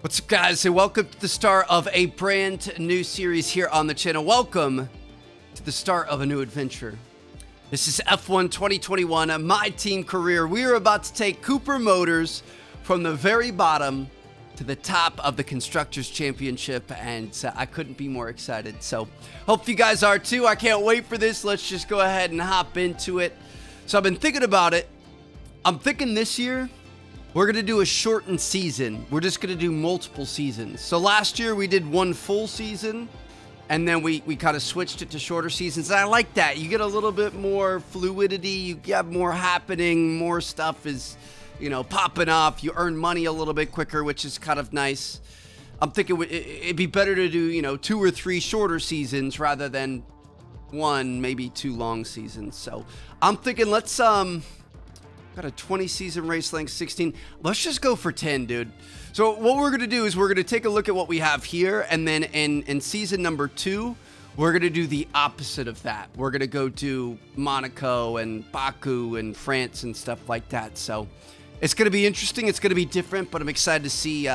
What's up, guys? And welcome to the start of a brand new series here on the channel. Welcome to the start of a new adventure. This is F1 2021, my team career. We are about to take Cooper Motors from the very bottom to the top of the Constructors Championship, and I couldn't be more excited. So hope you guys are too. I can't wait for this. Let's just go ahead and hop into it. So I've been thinking about it. I'm thinking this year we're going to do a shortened season. We're just going to do multiple seasons. So last year we did one full season, and then we kind of switched it to shorter seasons. And I like that. You get a little bit more fluidity. You get more happening. More stuff is, you know, popping off. You earn money a little bit quicker, which is kind of nice. I'm thinking it'd be better to do, you know, 2 or 3 shorter seasons rather than 1, maybe 2 long seasons. So I'm thinking let's got a 20 season race length, 16. Let's just go for 10, dude. So what we're going to do is we're going to take a look at what we have here. And then in season number 2, we're going to do the opposite of that. We're going to go do Monaco and Baku and France and stuff like that. So it's going to be interesting. It's going to be different, but I'm excited to see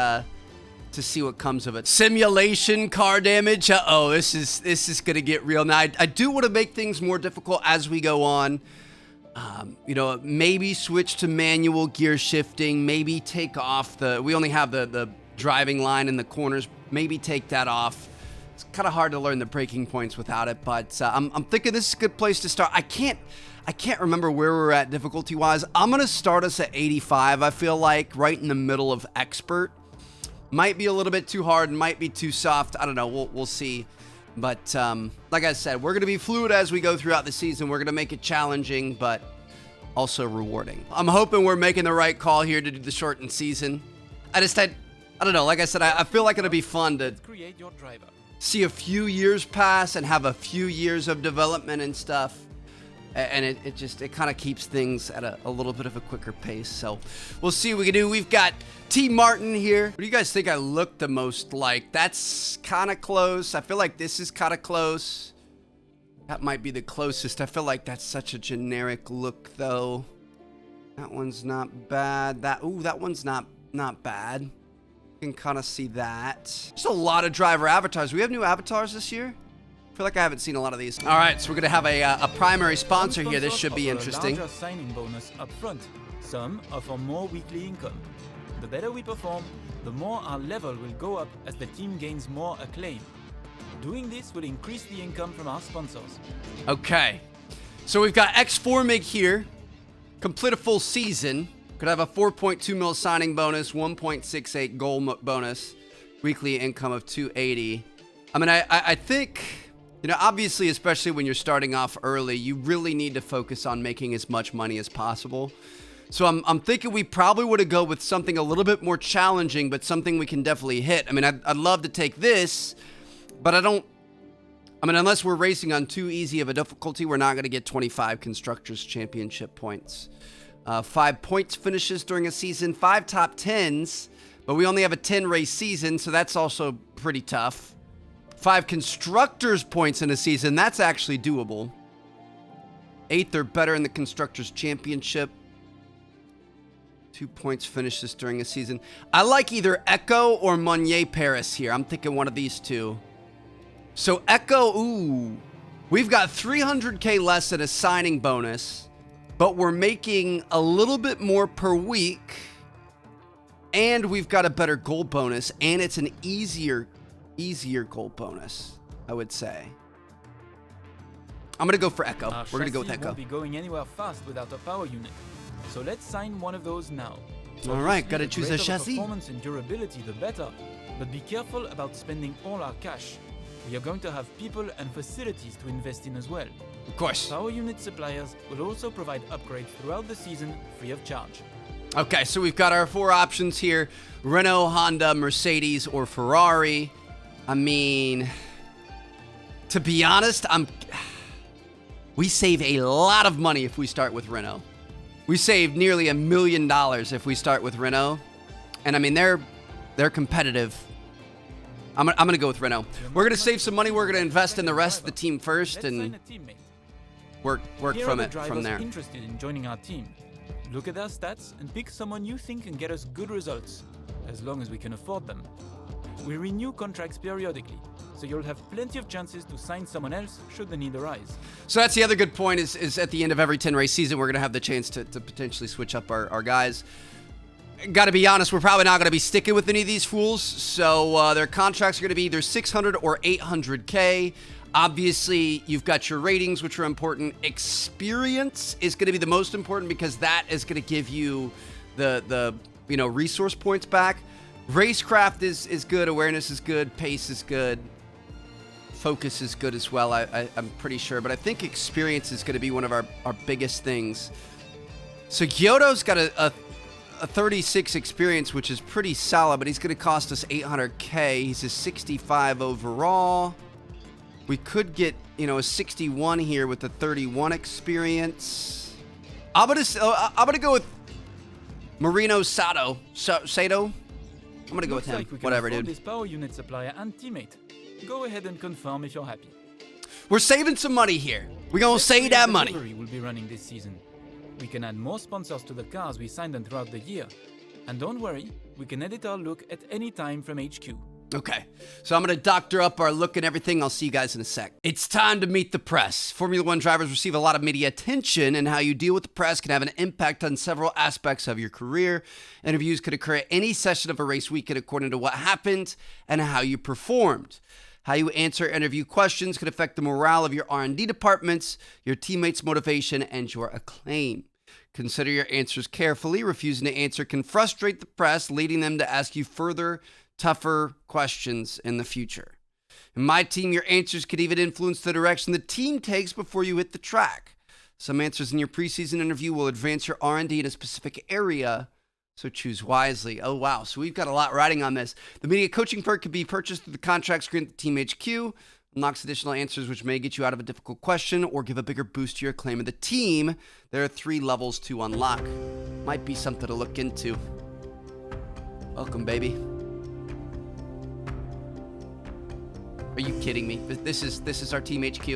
what comes of it. Simulation car damage. Uh-oh, this is going to get real. Now, I do want to make things more difficult as we go on. You know, maybe switch to manual gear shifting, maybe take off we only have the driving line in the corners, maybe take that off. It's kind of hard to learn the braking points without it, but I'm thinking this is a good place to start. I can't remember where we're at difficulty wise. I'm going to start us at 85. I feel like right in the middle of expert. Might be a little bit too hard, might be too soft. I don't know. We'll see. But like I said, we're going to be fluid as we go throughout the season. We're going to make it challenging, but also rewarding. I'm hoping we're making the right call here to do the shortened season. I don't know. Like I said, I feel like it'll be fun to see a few years pass and have a few years of development and stuff. And it kind of keeps things at a little bit of a quicker pace. So we'll see what we can do. We've got T. Martin here. What do you guys think I look the most like? That's kind of close. I feel like this is kind of close. That might be the closest. I feel like that's such a generic look, though. That one's not bad. That one's not bad. You can kind of see that. There's a lot of driver avatars. We have new avatars this year. I feel like I haven't seen a lot of these. All right, so we're going to have a primary sponsor here. This should be interesting. A larger signing bonus up front. Some offer more weekly income. The better we perform, the more our level will go up as the team gains more acclaim. Doing this will increase the income from our sponsors. Okay, so we've got X4 MiG here. Complete a full season. Could have a 4.2 mil signing bonus, 1.68 goal bonus, weekly income of 280. I mean, I think, you know, obviously, especially when you're starting off early, you really need to focus on making as much money as possible. So I'm thinking we probably would have go with something a little bit more challenging, but something we can definitely hit. I mean, I'd love to take this, but I mean, unless we're racing on too easy of a difficulty, we're not going to get 25 Constructors Championship points. 5 points finishes during a season, 5 top 10s, but we only have a 10 race season, so that's also pretty tough. 5 Constructors points in a season, that's actually doable. 8th or better in the Constructors Championship. 2 points finishes during a season. I like either Echo or Meunier Paris here. I'm thinking one of these two. So Echo, ooh. We've got 300K less in a signing bonus, but we're making a little bit more per week. And we've got a better goal bonus, and it's an easier goal bonus, I would say. I'm going to go for Echo. We're going to go with Echo. Won't be going anywhere fast without a power unit. So let's sign one of those now. All right, got to choose a chassis. Performance and durability, the better. But be careful about spending all our cash. We are going to have people and facilities to invest in as well. Of course. Power unit suppliers will also provide upgrades throughout the season free of charge. Okay, so we've got our 4 options here. Renault, Honda, Mercedes, or Ferrari. I mean, to be honest, we save a lot of money if we start with Renault. We save nearly $1 million if we start with Renault. And I mean, they're competitive. I'm gonna go with Renault. We're gonna save some money. We're gonna invest in the rest of the team first and work from there. Interested in joining our team? Look at their stats and pick someone you think can get us good results. as long as we can afford them. We renew contracts periodically, so you'll have plenty of chances to sign someone else should the need arise. So that's the other good point is at the end of every 10 race season, we're going to have the chance to potentially switch up our guys. Got to be honest, we're probably not going to be sticking with any of these fools. So their contracts are going to be either 600 or 800K. Obviously, you've got your ratings, which are important. Experience is going to be the most important because that is going to give you the resource points back. Racecraft is good. Awareness is good. Pace is good. Focus is good as well, I'm pretty sure. But I think experience is going to be one of our biggest things. So Gyoto's got a 36 experience, which is pretty solid, but he's going to cost us 800K. He's a 65 overall. We could get, a 61 here with the 31 experience. I'm gonna go with Marino Sato. I'm gonna go with him. Like we can Whatever, afford dude. this power unit supplier and teammate. Go ahead and confirm if you're happy. We're saving some money here. We're gonna save that money. Livery will be running this season. We can add more sponsors to the cars we signed them throughout the year. And don't worry, we can edit our look at any time from HQ. Okay, so I'm going to doctor up our look and everything. I'll see you guys in a sec. It's time to meet the press. Formula One drivers receive a lot of media attention, and how you deal with the press can have an impact on several aspects of your career. Interviews could occur at any session of a race weekend according to what happened and how you performed. How you answer interview questions could affect the morale of your R&D departments, your teammates' motivation, and your acclaim. Consider your answers carefully. Refusing to answer can frustrate the press, leading them to ask you further, tougher questions in the future. In my team, your answers could even influence the direction the team takes before you hit the track. Some answers in your preseason interview will advance your R&D in a specific area, so choose wisely. Oh, wow. So we've got a lot riding on this. The media coaching perk could be purchased through the contract screen at the Team HQ. Unlocks additional answers which may get you out of a difficult question or give a bigger boost to your claim of the team. There are 3 levels to unlock. Might be something to look into. Welcome, baby. Are you kidding me? This is our Team HQ.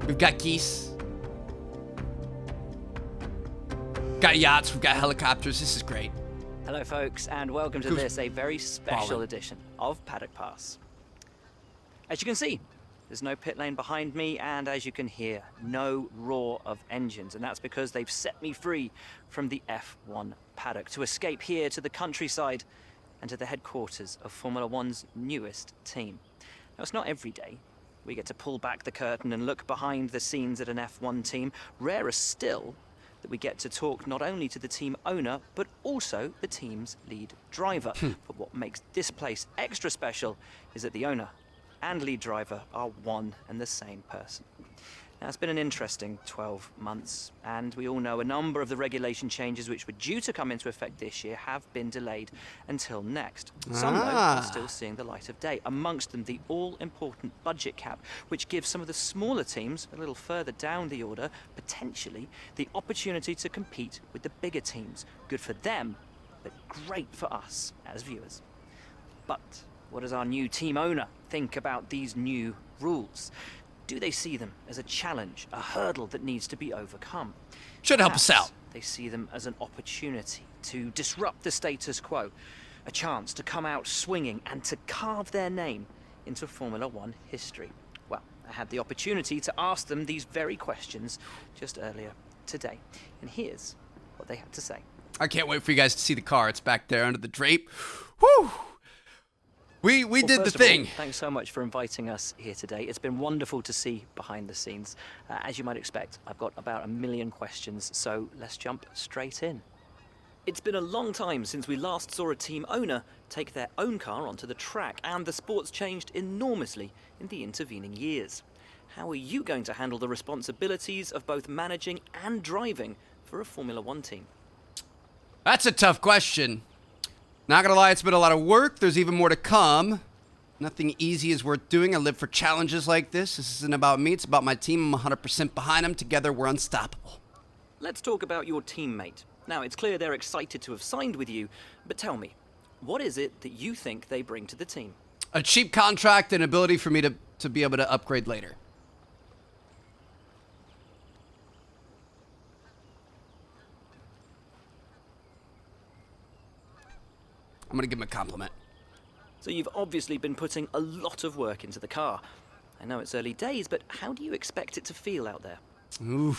We've got geese. We've got yachts. We've got helicopters. This is great. Hello, folks, and welcome to a very special edition of Paddock Pass. As you can see, there's no pit lane behind me, and as you can hear, no roar of engines, and that's because they've set me free from the F1 paddock to escape here to the countryside and to the headquarters of Formula One's newest team. Now, it's not every day we get to pull back the curtain and look behind the scenes at an F1 team. Rarer still that we get to talk not only to the team owner, but also the team's lead driver. But what makes this place extra special is that the owner and lead driver are one and the same person. Now, it's been an interesting 12 months, and we all know a number of the regulation changes which were due to come into effect this year have been delayed until next. Some, though, are still seeing the light of day. Amongst them, the all-important budget cap, which gives some of the smaller teams a little further down the order, potentially, the opportunity to compete with the bigger teams. Good for them, but great for us as viewers. But what does our new team owner think about these new rules? Do they see them as a challenge, a hurdle that needs to be overcome? Should help us out. They see them as an opportunity to disrupt the status quo, a chance to come out swinging and to carve their name into Formula One history. Well, I had the opportunity to ask them these very questions just earlier today, and here's what they had to say. I can't wait for you guys to see the car. It's back there under the drape. Whew! We did the thing. Thanks so much for inviting us here today. It's been wonderful to see behind the scenes. As you might expect, I've got about 1 million questions, so let's jump straight in. It's been a long time since we last saw a team owner take their own car onto the track, and the sport's changed enormously in the intervening years. How are you going to handle the responsibilities of both managing and driving for a Formula One team? That's a tough question. Not gonna lie, it's been a lot of work. There's even more to come. Nothing easy is worth doing. I live for challenges like this. This isn't about me, it's about my team. I'm 100% behind them. Together, we're unstoppable. Let's talk about your teammate. Now, it's clear they're excited to have signed with you, but tell me, what is it that you think they bring to the team? A cheap contract and ability for me to be able to upgrade later. I'm gonna give him a compliment. So you've obviously been putting a lot of work into the car. I know it's early days, but how do you expect it to feel out there? Ooh.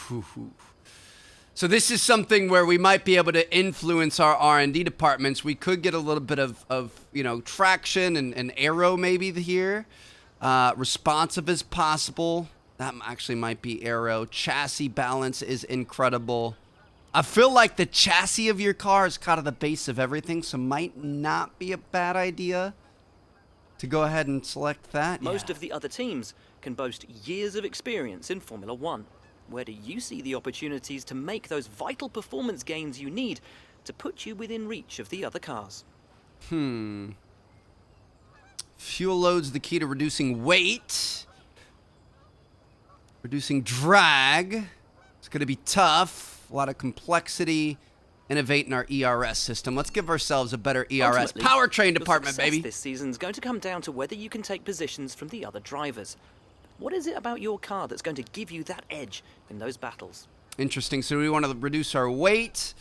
So this is something where we might be able to influence our R&D departments. We could get a little bit of traction and aero maybe here. Responsive as possible. That actually might be aero. Chassis balance is incredible. I feel like the chassis of your car is kind of the base of everything, so might not be a bad idea to go ahead and select that. Most of the other teams can boast years of experience in Formula One. Where do you see the opportunities to make those vital performance gains you need to put you within reach of the other cars? Fuel load's the key to reducing weight. Reducing drag. It's going to be tough. A lot of complexity. Innovate in our ERS system. Let's give ourselves a better ERS. Ultimately, Powertrain your department, success baby. This season's going to come down to whether you can take positions from the other drivers. What is it about your car that's going to give you that edge in those battles? Interesting. So we want to reduce our weight,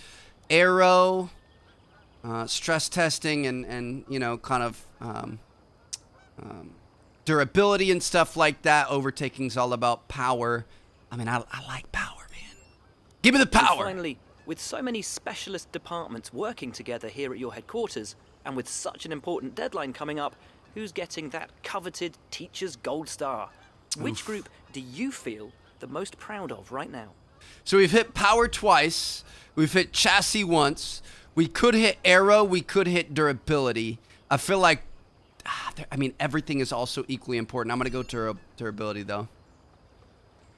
aero, stress testing, and kind of durability and stuff like that. Overtaking's all about power. I mean, I like power, man. Give me the power. And finally, with so many specialist departments working together here at your headquarters, and with such an important deadline coming up, who's getting that coveted Teacher's Gold Star? Which group do you feel the most proud of right now? So we've hit power twice. We've hit chassis once. We could hit aero. We could hit durability. I feel like, everything is also equally important. I'm going to go durability, though.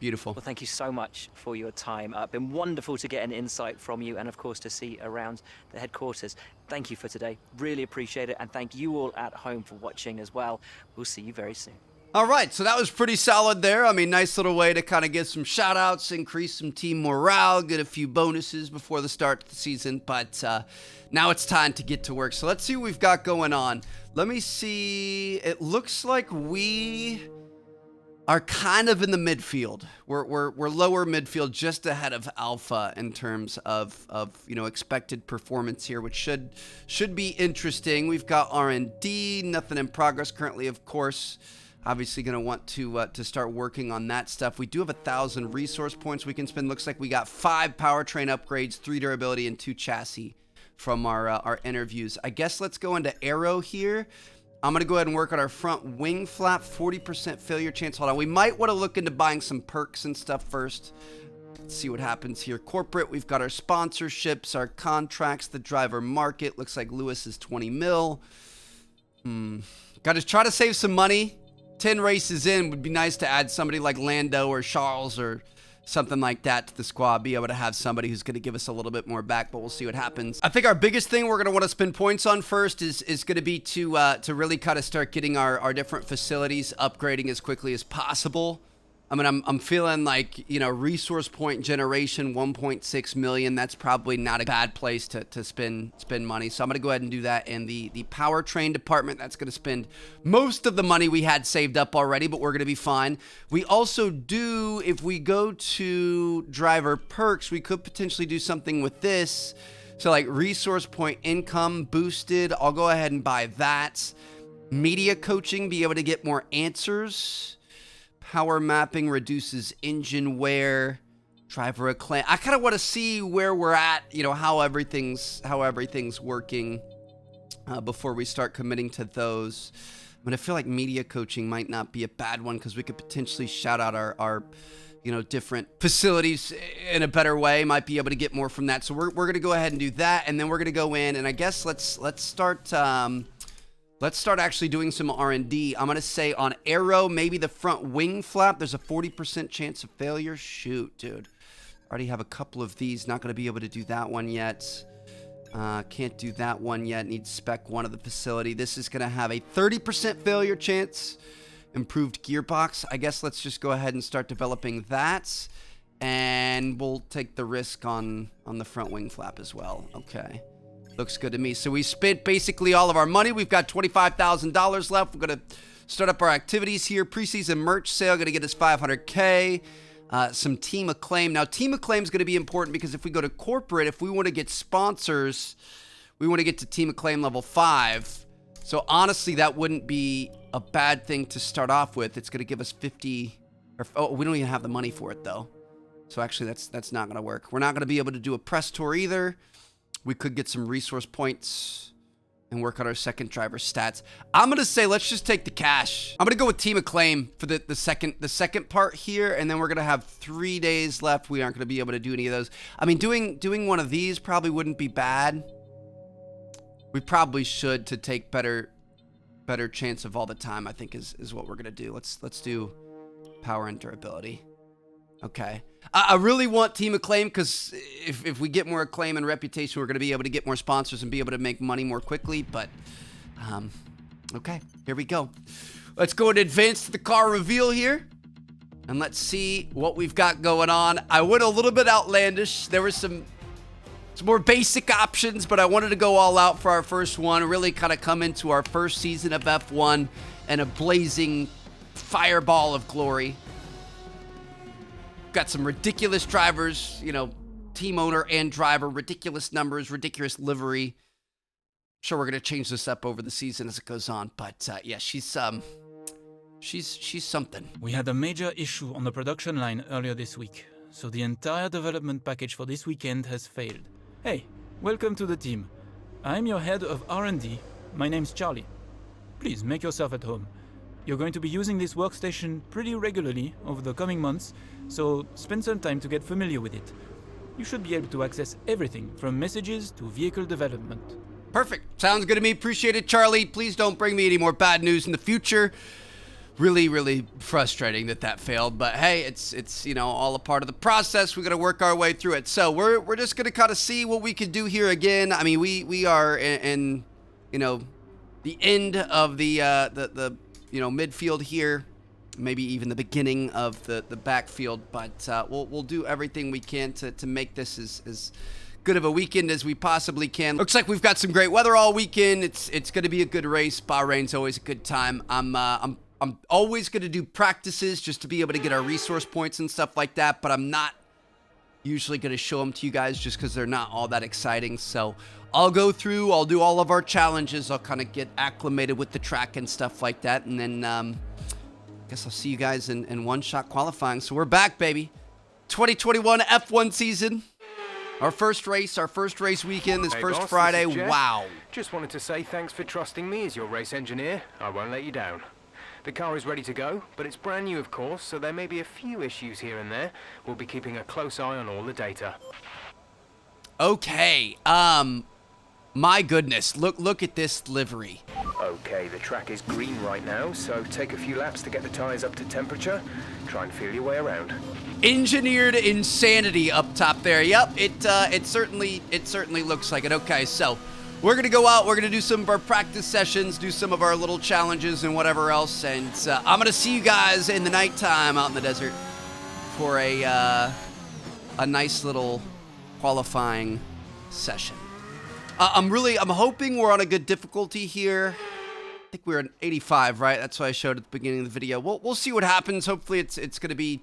Beautiful. Well, thank you so much for your time. It's been wonderful to get an insight from you and, of course, to see around the headquarters. Thank you for today. Really appreciate it. And thank you all at home for watching as well. We'll see you very soon. All right, so that was pretty solid there. I mean, nice little way to kind of get some shout-outs, increase some team morale, get a few bonuses before the start of the season. But now it's time to get to work. So let's see what we've got going on. Let me see. It looks like we are kind of in the midfield. We're lower midfield, just ahead of Alpha in terms of expected performance here, which should be interesting. We've got R&D, nothing in progress currently, of course. Obviously going to want to start working on that stuff. We do have 1,000 resource points we can spend. Looks like we got 5 powertrain upgrades, 3 durability, and 2 chassis from our interviews. I guess let's go into aero here. I'm going to go ahead and work on our front wing flap, 40% failure chance. Hold on. We might want to look into buying some perks and stuff first. Let's see what happens here. Corporate, we've got our sponsorships, our contracts, the driver market. Looks like Lewis is 20 mil. Got to try to save some money. 10 races in, would be nice to add somebody like Lando or Charles or something like that to the squad. Be able to have somebody who's going to give us a little bit more back, but we'll see what happens. I think our biggest thing we're going to want to spend points on first is going to be to really kind of start getting our different facilities upgrading as quickly as possible. I mean, I'm feeling like, resource point generation, 1.6 million. That's probably not a bad place to spend money. So I'm going to go ahead and do that in the powertrain department. That's going to spend most of the money we had saved up already, but we're going to be fine. We also do, if we go to driver perks, we could potentially do something with this. So like resource point income boosted. I'll go ahead and buy that. Media coaching, be able to get more answers. Power mapping reduces engine wear, driver acclaim. I kind of want to see where we're at, how everything's working before we start committing to those. I mean, I feel like media coaching might not be a bad one because we could potentially shout out our different facilities in a better way. Might be able to get more from that. So we're going to go ahead and do that, and then we're going to go in and I guess let's start. Let's start actually doing some R&D. I'm going to say on aero, maybe the front wing flap, there's a 40% chance of failure. Shoot, dude. Already have a couple of these. Not going to be able to do that one yet. Can't do that one yet. Need spec 1 of the facility. This is going to have a 30% failure chance. Improved gearbox. I guess let's just go ahead and start developing that. And we'll take the risk on the front wing flap as well. Okay. Looks good to me. So we spent basically all of our money. We've got $25,000 left. We're going to start up our activities here. Preseason merch sale going to get us $500K. Some team acclaim. Now, team acclaim is going to be important because if we go to corporate, if we want to get sponsors, We want to get to team acclaim level 5. So honestly, that wouldn't be a bad thing to start off with. It's going to give us 50. Oh, we don't even have the money for it though. So actually, that's not going to work. We're not going to be able to do a press tour either. We could get some resource points and work on our second driver stats. I'm going to say let's just take the cash. I'm going to go with team acclaim for the second part here, and then we're going to have 3 days left. We aren't going to be able to do any of those. I mean, doing one of these probably wouldn't be bad. We probably should to take better chance of all the time, I think is what we're going to do. Let's do power and durability. Okay. I really want team acclaim because if we get more acclaim and reputation, we're going to be able to get more sponsors and be able to make money more quickly. But, okay, here we go. Let's go and advance to the car reveal here. And let's see what we've got going on. I went a little bit outlandish. There were some more basic options, but I wanted to go all out for our first one. Really kind of come into our first season of F1 and a blazing fireball of glory. Got some ridiculous drivers, you know, team owner and driver, ridiculous numbers, ridiculous livery. Sure, we're gonna change this up over the season as it goes on, but yeah, she's something. We had a major issue on the production line earlier this week, so the entire development package for this weekend has failed. Hey, welcome to the team. I'm your head of R&D. My name's Charlie. Please make yourself at home. You're going to be using this workstation pretty regularly over the coming months, so spend some time to get familiar with it. You should be able to access everything from messages to vehicle development. Perfect. Sounds good to me. Appreciate it, Charlie. Please don't bring me any more bad news in the future. Really, really frustrating that failed, but hey, it's you know, all a part of the process. We got to work our way through it. So we're just gonna kind of see what we can do here again. I mean, we are in you know, the end of the you know, midfield here, maybe even the beginning of the backfield, but we'll do everything we can to make this as good of a weekend as we possibly can. Looks like we've got some great weather all weekend. It's going to be a good race. Bahrain's always a good time. I'm always going to do practices just to be able to get our resource points and stuff like that, but I'm not usually going to show them to you guys just because they're not all that exciting. So I'll go through, I'll do all of our challenges, I'll kind of get acclimated with the track and stuff like that, and then I guess I'll see you guys in one-shot qualifying. So we're back, baby. 2021 F1 season. Our first race weekend, this first boss, Friday. this is Jeff. Wow. Just wanted to say thanks for trusting me as your race engineer. I won't let you down. The car is ready to go, but it's brand new, of course, so there may be a few issues here and there. We'll be keeping a close eye on all the data. Okay, my goodness, look at this livery. Okay, the track is green right now, so take a few laps to get the tires up to temperature. Try and feel your way around. Engineered insanity up top there. Yep, it certainly looks like it. Okay, so we're gonna go out, we're gonna do some of our practice sessions, do some of our little challenges and whatever else, and I'm gonna see you guys in the nighttime out in the desert for a nice little qualifying session. I'm hoping we're on a good difficulty here. I think we're at 85, right? That's what I showed at the beginning of the video. We'll see what happens. Hopefully it's going to be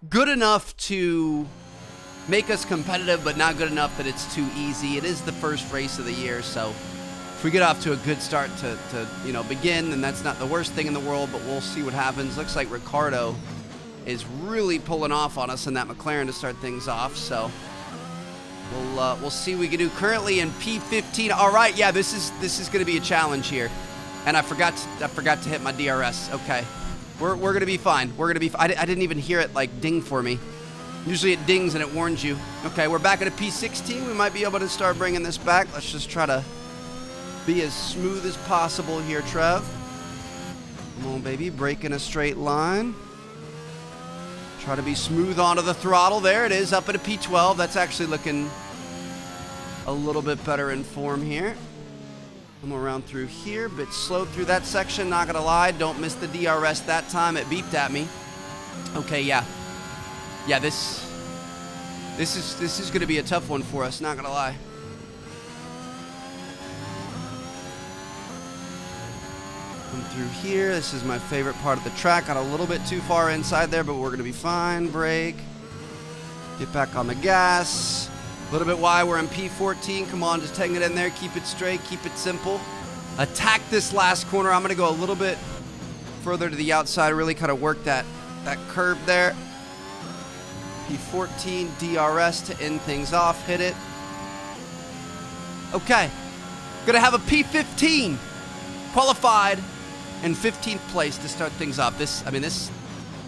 good enough to make us competitive, but not good enough that it's too easy. It is the first race of the year, so if we get off to a good start to you know, begin, then that's not the worst thing in the world, but we'll see what happens. Looks like Ricardo is really pulling off on us in that McLaren to start things off, so we'll see what we can do. Currently in P15. All right, yeah, this is going to be a challenge here, and I forgot to hit my DRS. Okay, we're going to be fine. We're going to be. I didn't even hear it like ding for me. Usually it dings and it warns you. Okay, we're back at a P16. We might be able to start bringing this back. Let's just try to be as smooth as possible here, Trev. Come on, baby, break in a straight line. Try to be smooth onto the throttle. There it is, up at a P12. That's actually looking a little bit better in form here. Come around through here, bit slow through that section, not gonna lie. Don't miss the DRS that time, it beeped at me. Okay, yeah. Yeah, this is gonna be a tough one for us, not gonna lie. Come through here, this is my favorite part of the track. Got a little bit too far inside there, but we're gonna be fine. Brake. Get back on the gas. A little bit wide. We're in P14. Come on, just hang it in there. Keep it straight. Keep it simple. Attack this last corner. I'm going to go a little bit further to the outside. Really kind of work that curb there. P14, DRS to end things off. Hit it. Okay. Going to have a P15. Qualified in 15th place to start things off. This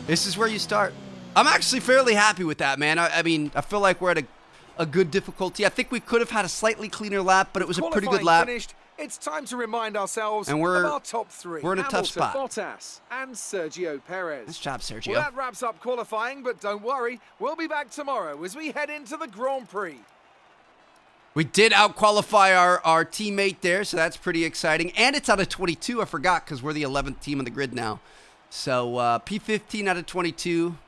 is where you start. I'm actually fairly happy with that, man. I mean, I feel like we're at a good difficulty. I think we could have had a slightly cleaner lap, but it was a pretty good lap. Finished. It's time to remind ourselves and of our top three. We're in a tough spot. Bottas and Sergio Perez. Nice job, Sergio. Well, that wraps up qualifying, but don't worry. We'll be back tomorrow as we head into the Grand Prix. We did out-qualify our teammate there, so that's pretty exciting. And it's out of 22, I forgot, because we're the 11th team on the grid now. So P15 out of 22,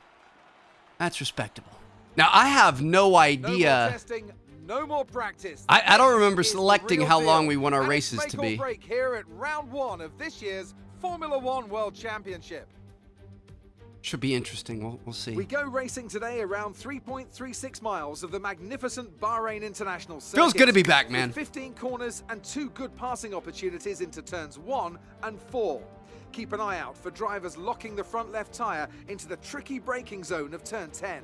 that's respectable. Now, I have no idea. No more testing, no more practice. I don't remember selecting how long we want our races to be. Break here at round 1 of this year's Formula One World Championship. Should be interesting. We'll see. We go racing today around 3.36 miles of the magnificent Bahrain International Circuit. Feels good to be back, man. 15 corners and 2 good passing opportunities into turns 1 and 4. Keep an eye out for drivers locking the front left tyre into the tricky braking zone of turn 10.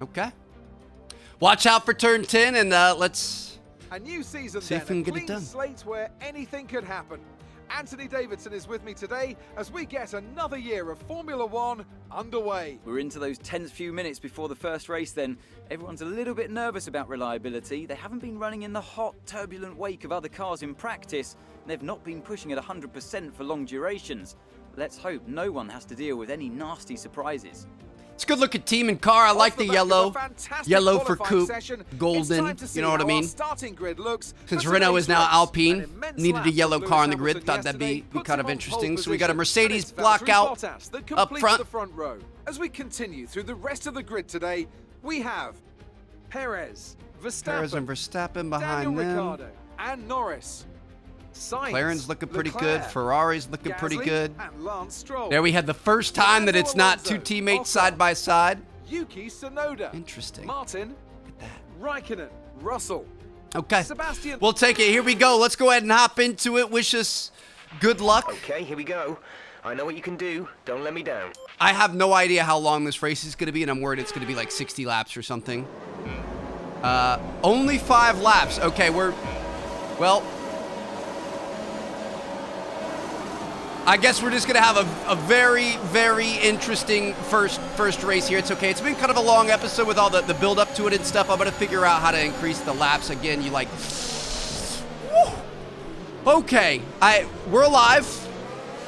Okay. Watch out for turn 10 and let's a new season see if we can get it done. Slate where anything could happen. Anthony Davidson is with me today as we get another year of Formula One underway. We're into those tense few minutes before the first race then. Everyone's a little bit nervous about reliability. They haven't been running in the hot, turbulent wake of other cars in practice. And they've not been pushing at 100% for long durations. Let's hope no one has to deal with any nasty surprises. It's a good looking team and car. I like the yellow. Yellow for coupe, golden, you know what I mean? Since Renault is now Alpine, needed a yellow car on the grid. Thought that'd be kind of interesting. So we got a Mercedes block out up front. As we continue through the rest of the grid today, we have Perez, Perez and Verstappen behind them. Ricciardo, and Norris. McLaren's looking pretty good. Ferrari's looking pretty good. And Lance Stroll. There we had the first time that it's not two teammates side by side. Yuki Tsunoda. Interesting. Martin. Raikkonen. Russell. Okay. Sebastian. We'll take it. Here we go. Let's go ahead and hop into it. Wish us good luck. Okay, here we go. I know what you can do. Don't let me down. I have no idea how long this race is going to be, and I'm worried it's going to be like 60 laps or something. Only 5 laps. Okay, well, I guess we're just going to have a very, very interesting first race here. It's okay. It's been kind of a long episode with all the build up to it and stuff. I'm going to figure out how to increase the laps. Again, you like... Woo. Okay. We're alive.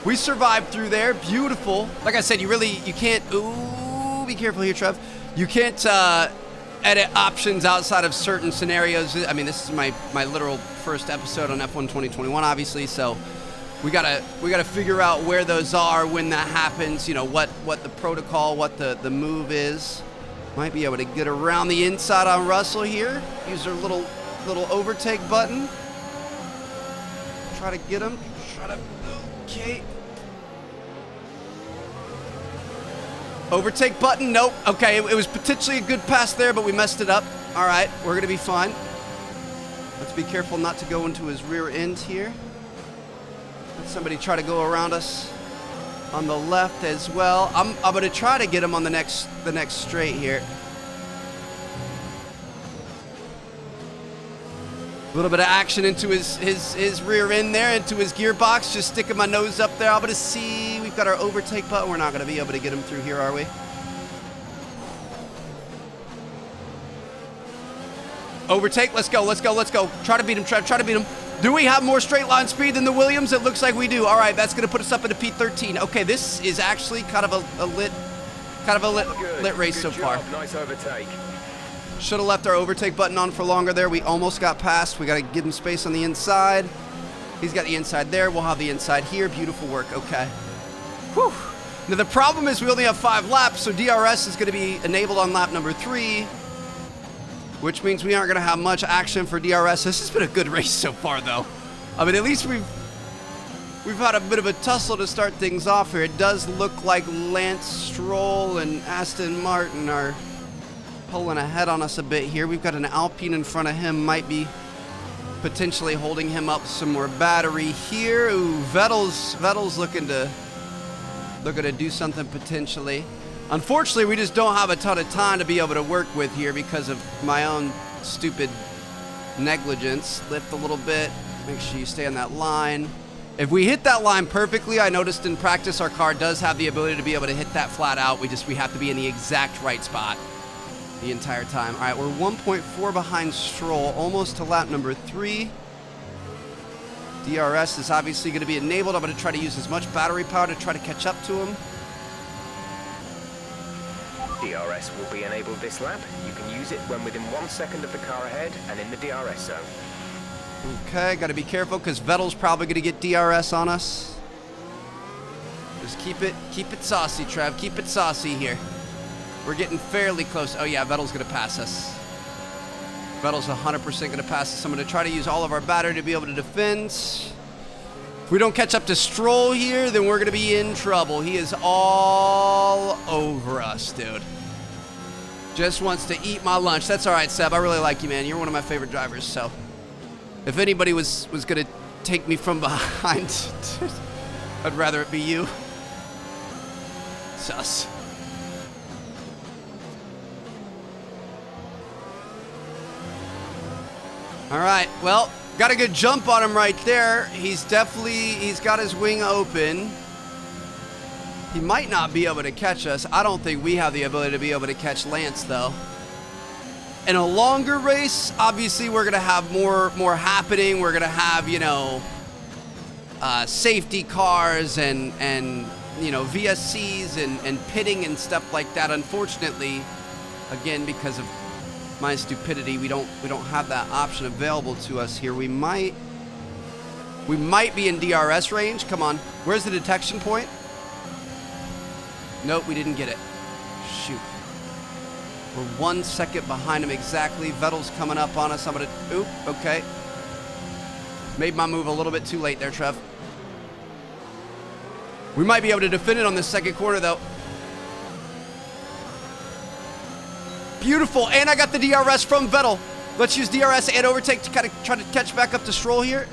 We survived through there. Beautiful. Like I said, you can't... Ooh, be careful here, Trev. You can't edit options outside of certain scenarios. I mean, this is my literal first episode on F1 2021, obviously, so... We gotta figure out where those are when that happens. You know what the protocol, what the move is. Might be able to get around the inside on Russell here. Use our little overtake button. Try to get him. Okay. Overtake button. Nope. Okay, it was potentially a good pass there, but we messed it up. All right, we're gonna be fine. Let's be careful not to go into his rear end here. Somebody try to go around us on the left as well. I'm going to try to get him on the next straight here. A little bit of action into his rear end there, into his gearbox. Just sticking my nose up there. I'm going to see. We've got our overtake button. We're not going to be able to get him through here, are we? Overtake. Let's go. Try to beat him, Trev. Try to beat him. Do we have more straight line speed than the Williams? It looks like we do. All right, that's going to put us up into P13. Okay, this is actually kind of a lit race so far. Nice overtake. Should have left our overtake button on for longer there. We almost got past. We got to give him space on the inside. He's got the inside there. We'll have the inside here. Beautiful work. Okay. Whew. Now the problem is we only have 5 laps, so DRS is going to be enabled on lap number 3. Which means we aren't going to have much action for DRS. This has been a good race so far, though. I mean, at least we've had a bit of a tussle to start things off here. It does look like Lance Stroll and Aston Martin are pulling ahead on us a bit here. We've got an Alpine in front of him, might be potentially holding him up some more battery here. Ooh, Vettel's looking to do something potentially. Unfortunately, we just don't have a ton of time to be able to work with here because of my own stupid negligence. Lift a little bit. Make sure you stay on that line. If we hit that line perfectly, I noticed in practice our car does have the ability to be able to hit that flat out. We have to be in the exact right spot the entire time. All right, we're 1.4 behind Stroll, almost to lap number 3. DRS is obviously going to be enabled. I'm going to try to use as much battery power to try to catch up to him. DRS will be enabled this lap. You can use it when within 1 second of the car ahead and in the DRS zone. Okay, got to be careful because Vettel's probably going to get DRS on us. Just keep it saucy, Trev. Keep it saucy here. We're getting fairly close. Oh yeah, Vettel's going to pass us. Vettel's 100% going to pass us. I'm going to try to use all of our battery to be able to defend. If we don't catch up to Stroll here, then we're going to be in trouble. He is all over us, dude. Just wants to eat my lunch. That's all right, Seb. I really like you, man. You're one of my favorite drivers, so if anybody was going to take me from behind, I'd rather it be you. Sus. All right, well, got a good jump on him right there. He's got his wing open. He might not be able to catch us. I don't think we have the ability to be able to catch Lance, though. In a longer race, obviously, we're going to have more happening. We're going to have, you know, safety cars and you know, VSCs and pitting and stuff like that. Unfortunately, again, because of my stupidity, we don't have that option available to us here. We might be in DRS range. Come on, where's the detection point? Nope, we didn't get it. Shoot. We're 1 second behind him exactly. Vettel's coming up on us. I'm gonna, oop, okay. Made my move a little bit too late there, Trev. We might be able to defend it on this second corner, though. Beautiful, and I got the DRS from Vettel. Let's use DRS and overtake to kind of try to catch back up to Stroll here.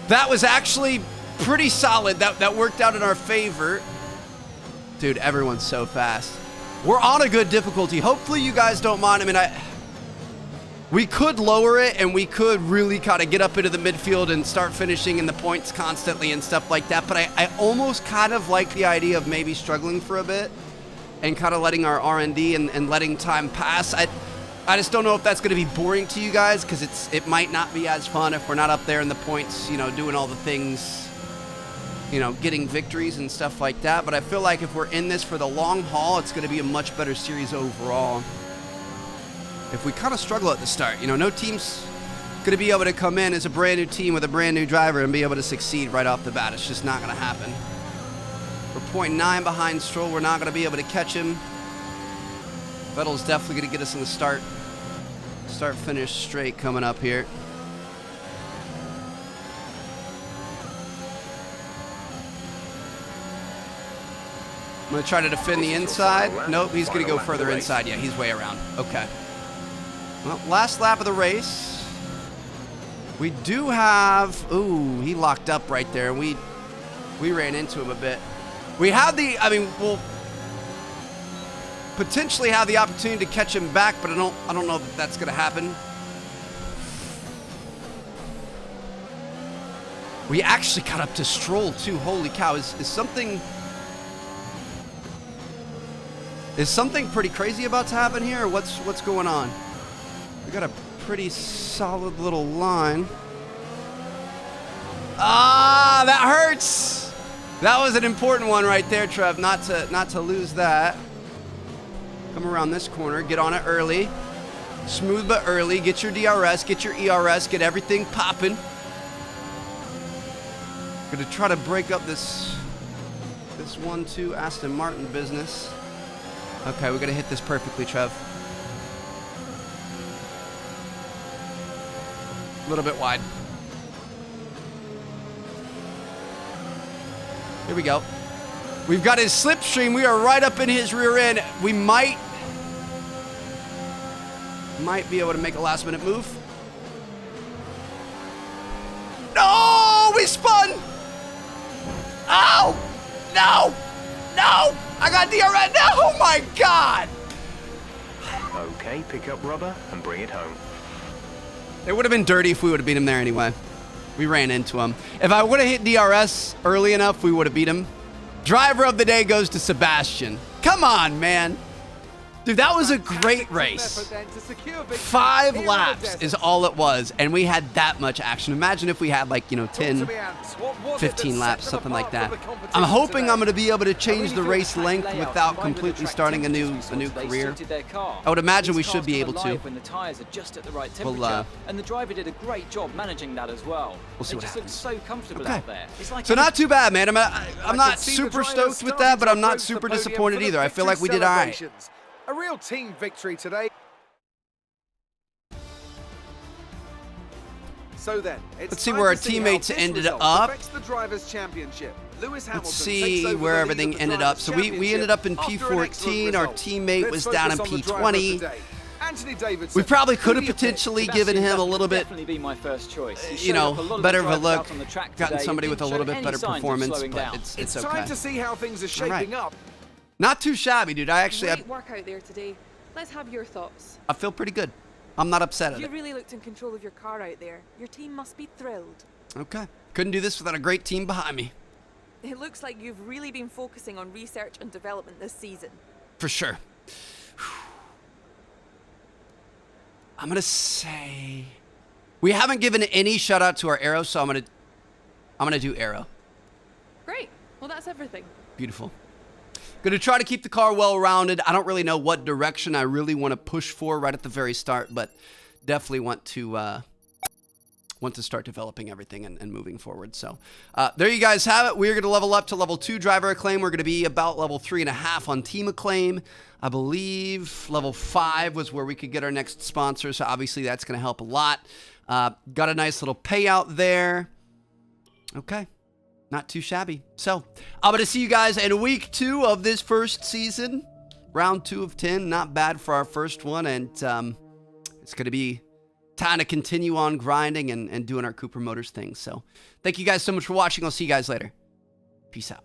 That was actually pretty solid. That worked out in our favor. Dude, everyone's so fast. We're on a good difficulty. Hopefully you guys don't mind. I mean, we could lower it and we could really kind of get up into the midfield and start finishing in the points constantly and stuff like that. But I almost kind of like the idea of maybe struggling for a bit and kind of letting our R&D and letting time pass. I just don't know if that's going to be boring to you guys because it might not be as fun if we're not up there in the points, you know, doing all the things, you know, getting victories and stuff like that. But I feel like if we're in this for the long haul, it's going to be a much better series overall. If we kind of struggle at the start, you know, no team's going to be able to come in as a brand new team with a brand new driver and be able to succeed right off the bat. It's just not going to happen. We're 0.9 behind Stroll. We're not going to be able to catch him. Vettel's definitely going to get us in the start-finish straight coming up here. I'm going to try to defend the inside. Nope, he's going to go further inside. Yeah, he's way around. Okay. Well, last lap of the race. We do have... Ooh, he locked up right there. We ran into him a bit. We have the... I mean, we'll potentially have the opportunity to catch him back, but I don't know that that's going to happen. We actually got up to Stroll, too. Holy cow. Is something pretty crazy about to happen here, or what's going on? We got a pretty solid little line. Ah, that hurts. That was an important one right there, Trev. Not to lose that. Come around this corner, get on it early. Smooth but early. Get your DRS, get your ERS, get everything popping. Gonna try to break up this 1-2 Aston Martin business. Okay, we're gonna hit this perfectly, Trev. A little bit wide. Here we go. We've got his slipstream. We are right up in his rear end. We might be able to make a last minute move. No, we spun. Oh, no, no. I got DRS. No, oh my God. Okay, pick up rubber and bring it home. It would have been dirty if we would have beat him there anyway. We ran into him. If I would have hit DRS early enough, we would have beat him. Driver of the day goes to Sebastian. Come on, man. Dude, that was a great race. 5 laps is all it was, and we had that much action. Imagine if we had like, 10, 15 laps, something like that. I'm hoping I'm going to be able to change the race length without completely starting a new career. I would imagine we should be able to. When the tires are just at the right temperature, and the driver did a great job managing that as well. We'll see what happens. So comfortable out there. It's like so not too bad, man. I'm not super stoked with that, but I'm not super disappointed either. I feel like we did all right. A real team victory today. So then, let's see where our teammates ended up. Let's see where everything ended up. So we ended up in P14. Our teammate was down in P20. We probably could have potentially given him a little bit, be my first choice. better of a look, gotten somebody with a little bit better performance, but it's okay. Time to see how things are shaping up. Not too shabby, dude. Great work out there today. Let's have your thoughts. I feel pretty good. I'm not upset at You it. really looked in control of your car out there. Your team must be thrilled. Okay. Couldn't do this without a great team behind me. It looks like you've really been focusing on research and development this season. For sure. I'm going to say we haven't given any shout out to our arrow, so I'm going to do arrow. Great. Well, that's everything. Beautiful. Going to try to keep the car well-rounded. I don't really know what direction I really want to push for right at the very start, but definitely want to start developing everything and moving forward. So there you guys have it. We're going to level up to level 2 driver acclaim. We're going to be about level 3.5 on team acclaim. I believe level 5 was where we could get our next sponsor, so obviously that's going to help a lot. Got a nice little payout there. Okay. Not too shabby. So, I'm going to see you guys in week 2 of this first season. Round 2 of 10. Not bad for our first one. And it's going to be time to continue on grinding and doing our Cooper Motors thing. So, thank you guys so much for watching. I'll see you guys later. Peace out.